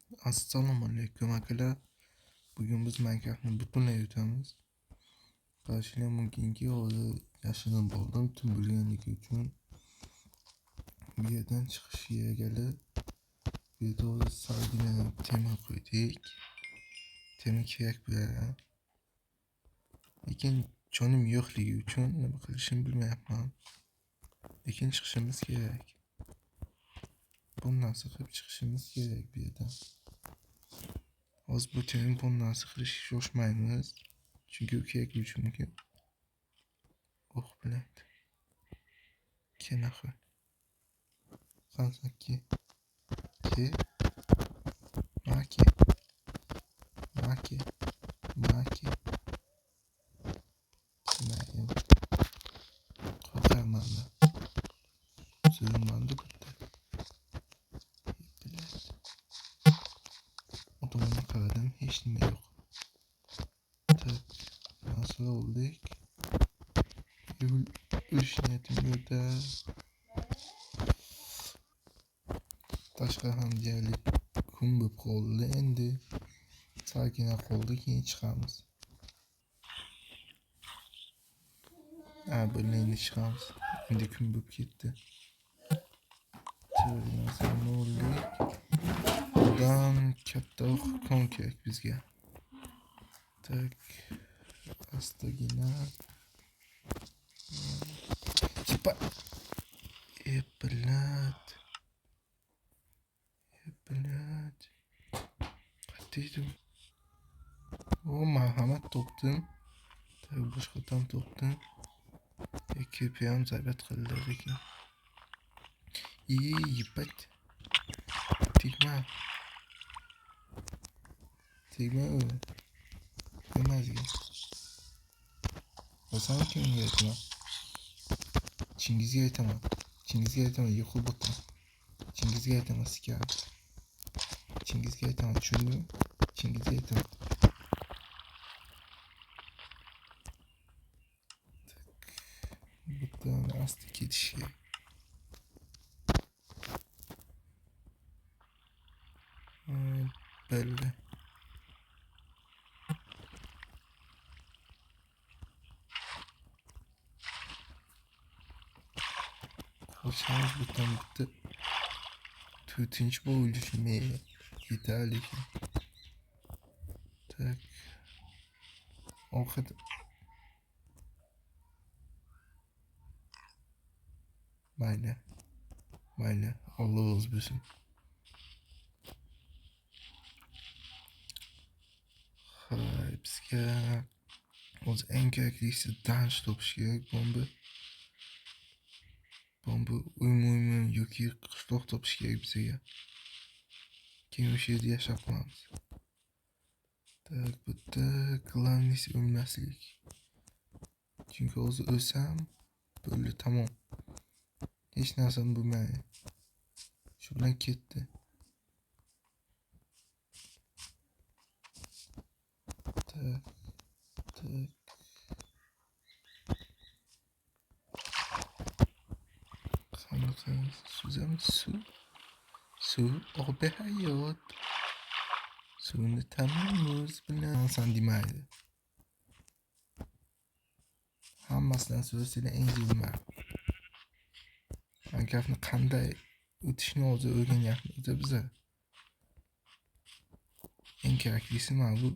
Assalomu alaykum akalar. Bugun biz Minecraftni butunlay o'tamiz. Qarshilab mumkinki hozir yashirinib bo'ldim tun bo'lganligi uchun. Bu yerdan chiqish kerakli. Bu yerda hozir salgina temir qo'ydik. Temir kerak bo'ladi. Lekin jonim yo'qligi uchun nima qilishimni bilmayapman. Lekin chiqishimiz kerak. Bu narsa qilib chiqishimiz kerak bu yerdan. Hozir bu telefon narsa qilishga shoshmaymiz. Chunki u kerakli uchun mumkin. Oh bilan. Kenaxi. Qansaki. Ke. Maki. Maki. Maki. Kenaxi. Qo'rqaman. Zulmanda bitta. Odamga qaradim, hech nima yo'q. Tak, nasıl olduk? Ölüş niyetim yo'qda. Tashqari ham deyarli kun bo'lib qoldi. Endi sakina qoldi, keyin chiqamiz. Endi chiqamiz. Endi kun bo'lib ketdi. Nasıl olduk? Buradan katta kon kerak bizga. Tak, astagina. Типа блядь. Блядь. Хотите? О, Махамад то'qdim. Так, boshqadan to'qdim. Kirpiyam zabat qildi lekin. Ебать. Tegma. Tegma u. Nimasiga? O'zim kimga aytaman? Chingizga aytaman. Chingizga aytaman, yo'q bo'pti. Chingizga aytaman, sikar. Chingizga aytaman, tushundingmi? Chingizga aytaman. Butun asti ketishi. Belli. Ko'chamiz butun bitti. 4-chi bo'lishmi? Yetarli. Tak. Ovqat. Mayli. Alloh o'zi bilsin. Xo'p, bizga o'zi eng keraklisi danch topish kerak. Bomba uyum yoki qishloq topish kerak bizga. Keyin o'sha yerda yashab qolamiz. Tak, bitta glавныйsi o'lmaslik. Chunki hozir o'lsam bo'ldi, tamom. Hech narsam bo'lmaydi. Shu bilan ketdi. Tak. Qanaqa suzamiz suv obi hayot. Suvni ta'minimiz bilan inson demaydi. Hammasidan so'rasanglar eng zilma. Minecraftni qanday o'tishni hozir o'rganyapmiz o'zi biza. Eng keraklisi mana bu.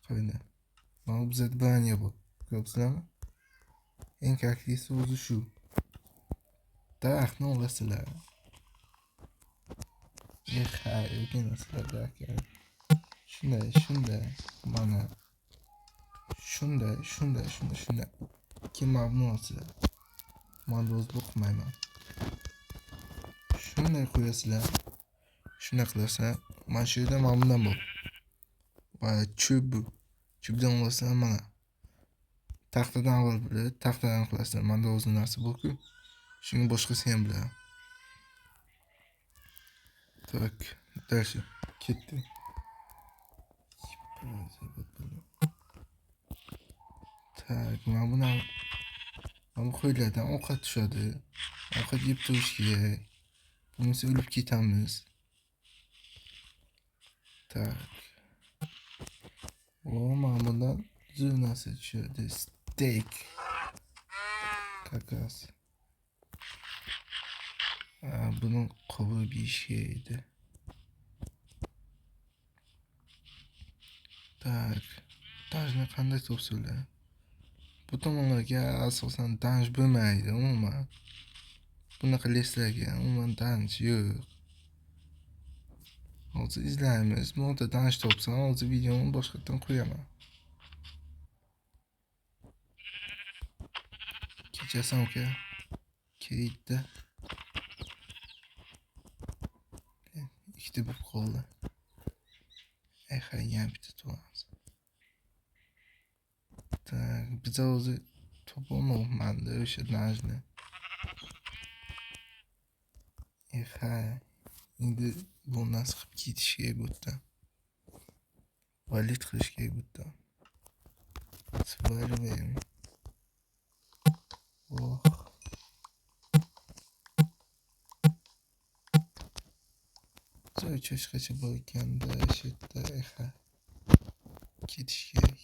Qaranglar. Mana bizda banya bor. Ko'rsizlarmi? Eng keraklisi o'zi shu. Daraxtni olasizlar. O'rganasizlar daraxtga. Shunday. Mana. Shunday. Kim mamnunsiz. Mana o'z o'qimayman. Shunday qo'yasizlar. Shunday qilasizlar. Mana shu yerda mamnun bo'l. Va chubdan olasizlar mana. Taxtadan olib biladi, taxtadan qilasizlar. Menda o'z narsa bor-ku. Shuni boshqasi ham biladi. Tak, dальше. Ketdi. Tak, mana qo'ylardan ovqat tushadi. Ovqat yeb turish kerak. Bunisi o'lib ketamiz. Tak. O, mana bundan zo'r narsa tushadi. Steak. Kakas. Buni qovurib yeyishga edi. Tak. Danjni qanday topsalar? Bu tomonlarga asosan danj bo'lmaydi umuman. Bunaqa leslarga umuman danj yo'q. Hozir izlaymiz. Birorta danj topsam, hozir videoni boshqatdan qo'yaman. Kechasan uka. Ketdi. Ikkita bo'lib qoldi. Yana bitta turamiz. Tak, biz hozir topolmayapman-da o'sha danjni. Endi bu narsa qilib ketish kerak bo'ldi. Valit qilish kerak bo'ldi. Сваливаем. Oh. Joy cho'chqacha bo'lganda shu yerda ketish kerak.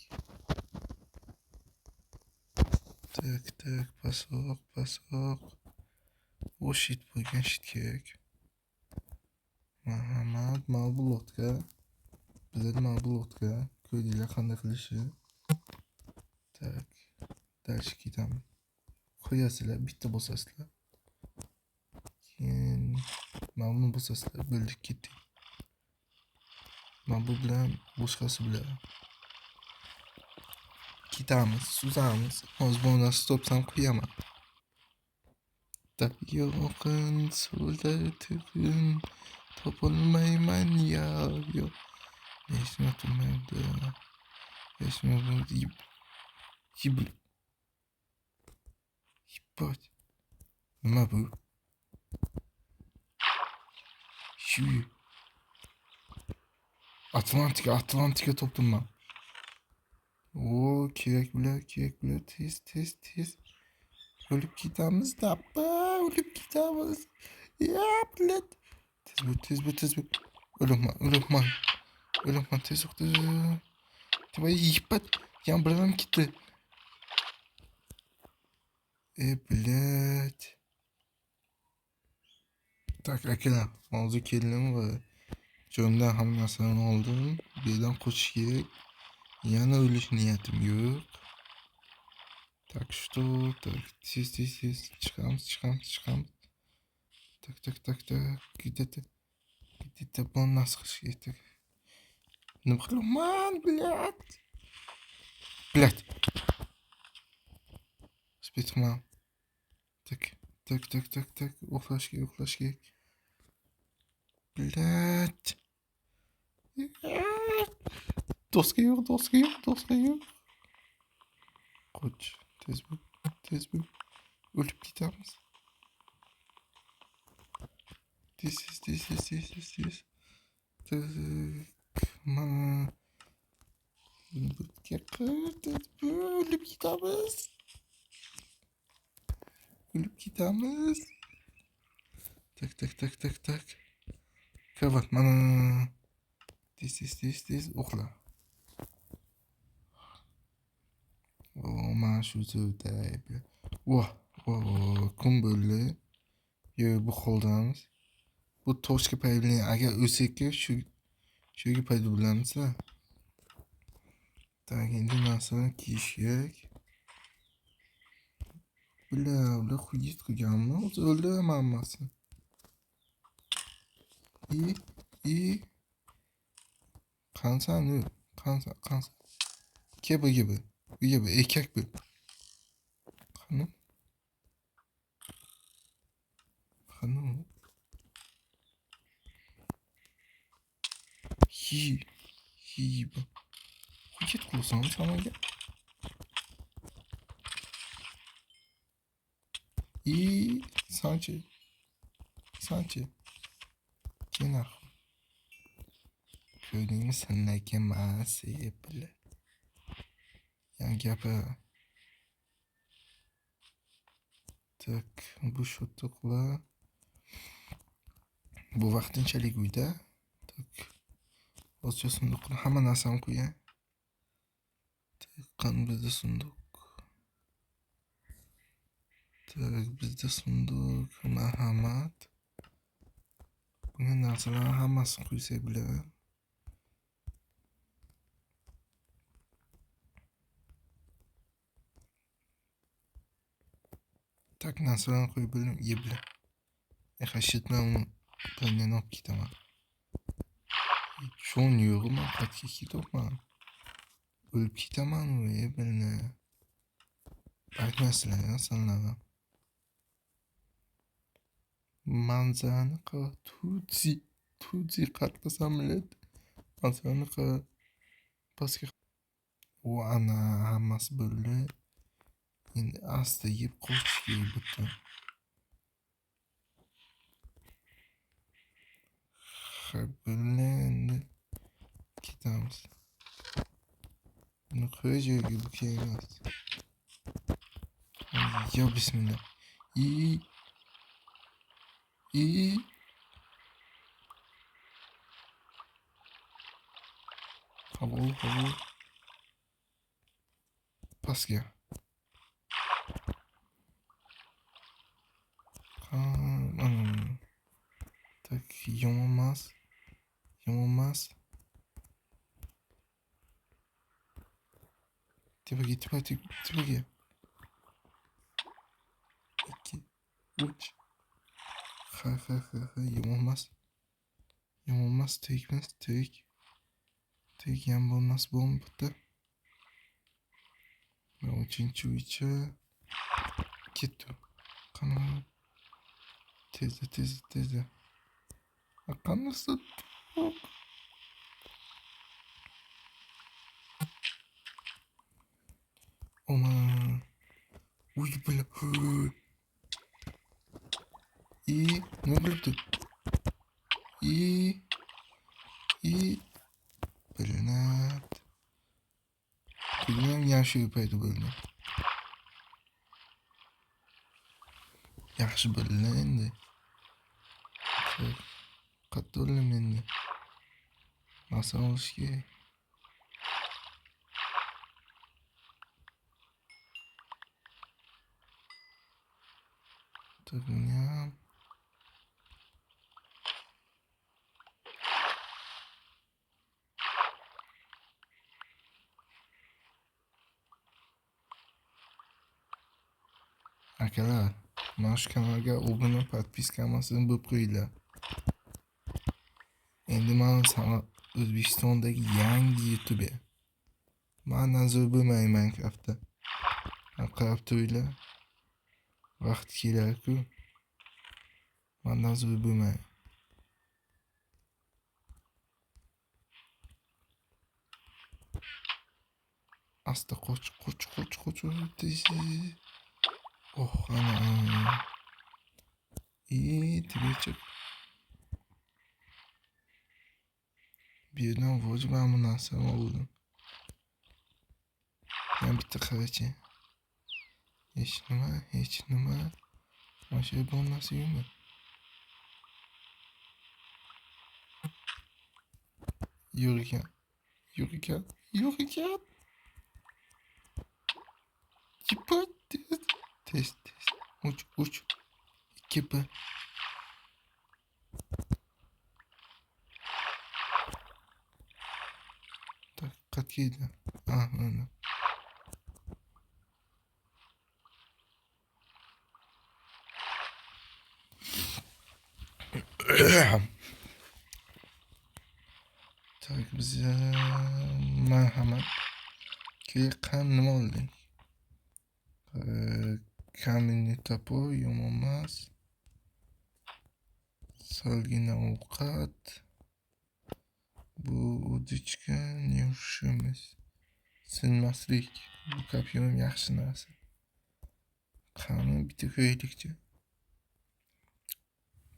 Tak, pasoq. O shit bo'lgan shit kerak. Marhamat, ma'lumotga. Bizlar ma'lumotga ko'rdinglar qanday qilishi. Tak, dальше ketamiz. Qo'yasizlar, bitta bosasizlar. Keyin ma'lum bosasizlar, bo'ldik ketdik. Mana bu bilan boshqasi bilan ketamiz, suzamiz. Hozir bu narsa topsam qo'yaman. Yo'qin suvda tugun topolmayman ya. Yo'q. Hechmi turmaydi. Yibbat. Nima bu? Shu Atlantika topdim men. O, kerak bular, tez. O'lib ketamiz, dabba, o'lib ketamiz. Ya, bilet. Tez bo'l. O'libman, tez. Tvoy yibbat. Yan bilan ketdi. Блядь. Tak, akalar, hozir keldim va jondan hammasini oldim. Bu yerdan qochish kerak. Yana o'lish niyatim yo'q. Так, что? Так, tez. Chiqamiz. Tak. Где-то bu nasıl qilish kerak? Nima qilaman, блядь. Spetman. Tak. Uxlash kerak. Блядь. Doska yo'q. Qoch, tez bo'l. O'lib ketamiz. Tez. Tak, mana. O'lib ketamiz. Tak. Kavat, mana. Tez. Uxla. O, mana shu suvda. Voh, kun bo'ldi. Yo'q, bu qoldamiz. Bu toshga payli agar o'sakka shu payda bo'lamiz-a. Tak, endi narsani kiyish kerak. Ular xudit qilganmi? O'zi o'ldiraman hammasini. Qansan. Keba. Erkak bu. Xanım. Hi. Xudit qilsam sanaga. Sanchi. Kenar. Ko'rdingmi, sanaki masi bilan. Yan gapi. Tak, bu shotoqlar. Bu vaqtinchalik uyda. Tak. O'sha sunduqqa hamma narsani qo'ying. Qani bizda sunduq. Tak, bizda sunduq, marhamat. Bunga narsalarni hammasini qo'ysak bo'ladi. Tak, narsalarni qo'yib bo'ldim, yeb bilan. Hashitman uni tandan olib ketaman. Cho'n yo'q, men qayerga ketyapman? O'lib ketaman u, bilni. Aytmasizlar, sanlarga. Manzarani qara, Tutsi qatlasam millat. Manzarani qara. Pastga. O ana hammasi bo'ldi. Endi asta yeb qochish kerak butun. Bo'ldi, endi ketamiz. Buni qo'y joyiga, bu kerak emas. Ya bismillah. Havo. Pastga. Tak, yomon emas. Tepaga. 2, 3. Ha, yomon emas, tekmas, tek ham bo'lmas, bitta. 3-chi ketdi. Qani tezda. Qanisi? Aman. Uy, bila. Nima bo'libdi? Bilinat. Bugun yaxshi paydo bo'ldi. Yaxshi bo'ldi endi. Qayerda o'lim endi? Narsa olish kerak. Turgan. Akalar, mana shu kanalga obuna, podpiska hammasini bo'lib qo'yinglar. Endi men O'zbekistondagi yangi YouTuber. Men nazar bo'lmayman Minecraftda. Qarab turinglar. Vaqt kelar-ku. Men nazar bo'lmayman. Asta qoch. Oh, ana. Tigacha. Bir yerdan vojib men bu narsani oldim. Men bitta qarachi. Hech nima. Mana shu bo'lmasligimi? Yo'q ekan. Yipat. Test. Uch. 2. Tak, qayerga edi? Mana. Tak, bize marhamat. Qani nima oldik? Kaminni topo yomon emas. Salgina ovqat. Bu udichka newshimiz. Sinmaslik. Bu kopyam yaxshi narsa. Qani bitta qo'yaylikchi.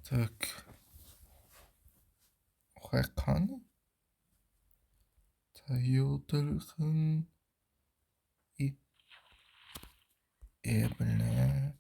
Tak. Qani? Tayyordirxin. Bilan